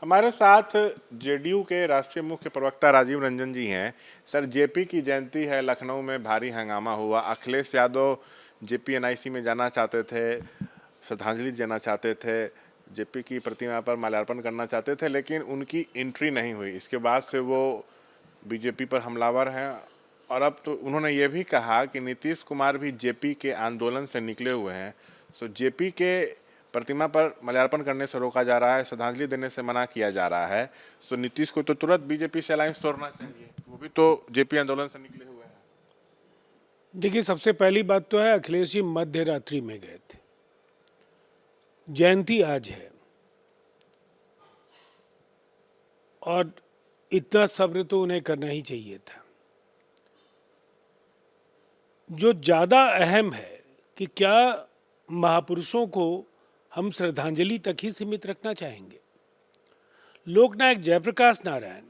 हमारे साथ जेडीयू के राष्ट्रीय मुख्य प्रवक्ता राजीव रंजन जी हैं। सर, जेपी की जयंती है, लखनऊ में भारी हंगामा हुआ। अखिलेश यादव जेपी एनआईसी में जाना चाहते थे, श्रद्धांजलि देना चाहते थे, जेपी की प्रतिमा पर माल्यार्पण करना चाहते थे, लेकिन उनकी एंट्री नहीं हुई। इसके बाद से वो बीजेपी पर हमलावर हैं और अब तो उन्होंने ये भी कहा कि नीतीश कुमार भी जेपी के आंदोलन से निकले हुए हैं। सो जेपी के प्रतिमा पर माल्यार्पण करने से रोका जा रहा है, श्रद्धांजलि देने से मना किया जा रहा है। सो नीतीश को तो तुरंत बीजेपी से अलायंस तोड़ना चाहिए, वो भी तो जेपी आंदोलन से निकले हुए हैं। देखिए, सबसे पहली बात तो है अखिलेश जी मध्य रात्रि में गए थे, जयंती आज है और इतना सब्र तो उन्हें करना ही चाहिए था। जो ज़्यादा अहम है कि क्या महापुरुषों को हम श्रद्धांजलि तक ही सीमित रखना चाहेंगे। लोकनायक जयप्रकाश नारायण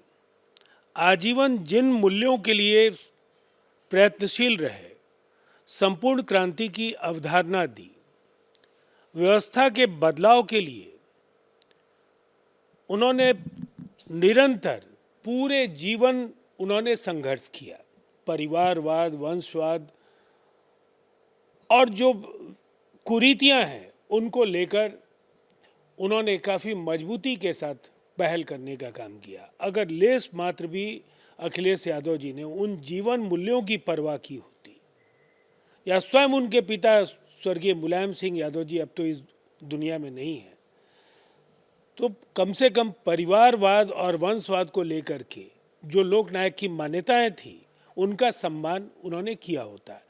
आजीवन जिन मूल्यों के लिए प्रयत्नशील रहे, संपूर्ण क्रांति की अवधारणा दी, व्यवस्था के बदलाव के लिए उन्होंने निरंतर पूरे जीवन उन्होंने संघर्ष किया। परिवारवाद, वंशवाद और जो कुरीतियां हैं उनको लेकर उन्होंने काफ़ी मजबूती के साथ पहल करने का काम किया। अगर लेस मात्र भी अखिलेश यादव जी ने उन जीवन मूल्यों की परवाह की होती, या स्वयं उनके पिता स्वर्गीय मुलायम सिंह यादव जी अब तो इस दुनिया में नहीं है, तो कम से कम परिवारवाद और वंशवाद को लेकर के जो लोकनायक की मान्यताएं थी उनका सम्मान उन्होंने किया होता।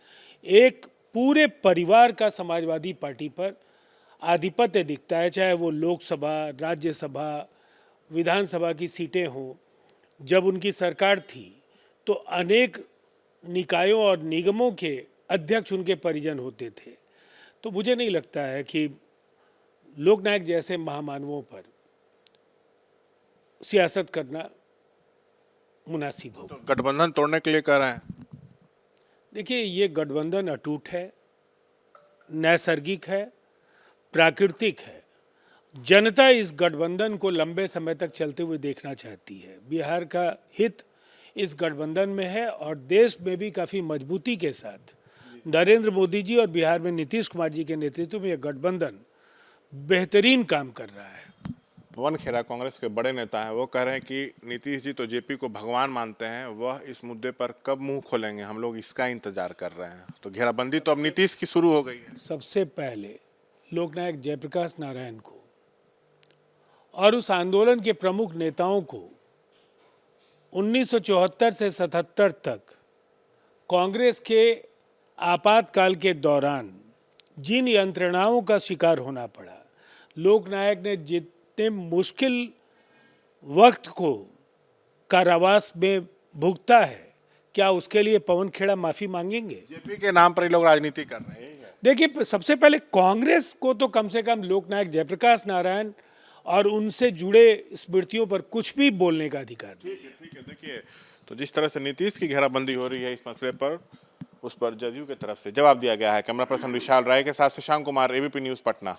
एक पूरे परिवार का समाजवादी पार्टी पर आधिपत्य दिखता है, चाहे वो लोकसभा, राज्यसभा, विधानसभा की सीटें हों। जब उनकी सरकार थी तो अनेक निकायों और निगमों के अध्यक्ष उनके परिजन होते थे। तो मुझे नहीं लगता है कि लोकनायक जैसे महामानवों पर सियासत करना मुनासिब हो। तो गठबंधन तोड़ने के लिए कह रहे हैं। देखिए, ये गठबंधन अटूट है, नैसर्गिक है, प्राकृतिक है। जनता इस गठबंधन को लंबे समय तक चलते हुए देखना चाहती है। बिहार का हित इस गठबंधन में है और देश में भी काफ़ी मजबूती के साथ नरेंद्र मोदी जी और बिहार में नीतीश कुमार जी के नेतृत्व में यह गठबंधन बेहतरीन काम कर रहा है। पवन खेरा कांग्रेस के बड़े नेता हैं, वो कह रहे हैं कि नीतीश जी तो जेपी को भगवान मानते हैं, वह इस मुद्दे पर कब मुंह खोलेंगे, हम लोग इसका इंतजार कर रहे हैं। तो घेराबंदी तो अब नीतीश की शुरू हो गई है। सबसे पहले लोकनायक जयप्रकाश नारायण को और उस आंदोलन के प्रमुख नेताओं को 1974 से 77 तक कांग्रेस के आपातकाल के दौरान जिन यंत्रणाओं का शिकार होना पड़ा, लोकनायक ने जितने मुश्किल वक्त को कारावास में भुगता है, क्या उसके लिए पवन खेड़ा माफ़ी मांगेंगे? जेपी के नाम पर ही लोग राजनीति कर रहे हैं। देखिए, सबसे पहले कांग्रेस को तो कम से कम लोकनायक जयप्रकाश नारायण और उनसे जुड़े स्मृतियों पर कुछ भी बोलने का अधिकार नहीं है। ठीक है। देखिए, तो जिस तरह से नीतीश की घेराबंदी हो रही है इस मसले पर, उस पर जदयू की तरफ से जवाब दिया गया है। कैमरा पर्सन विशाल राय के साथ शशांक कुमार, एबीपी न्यूज़, पटना।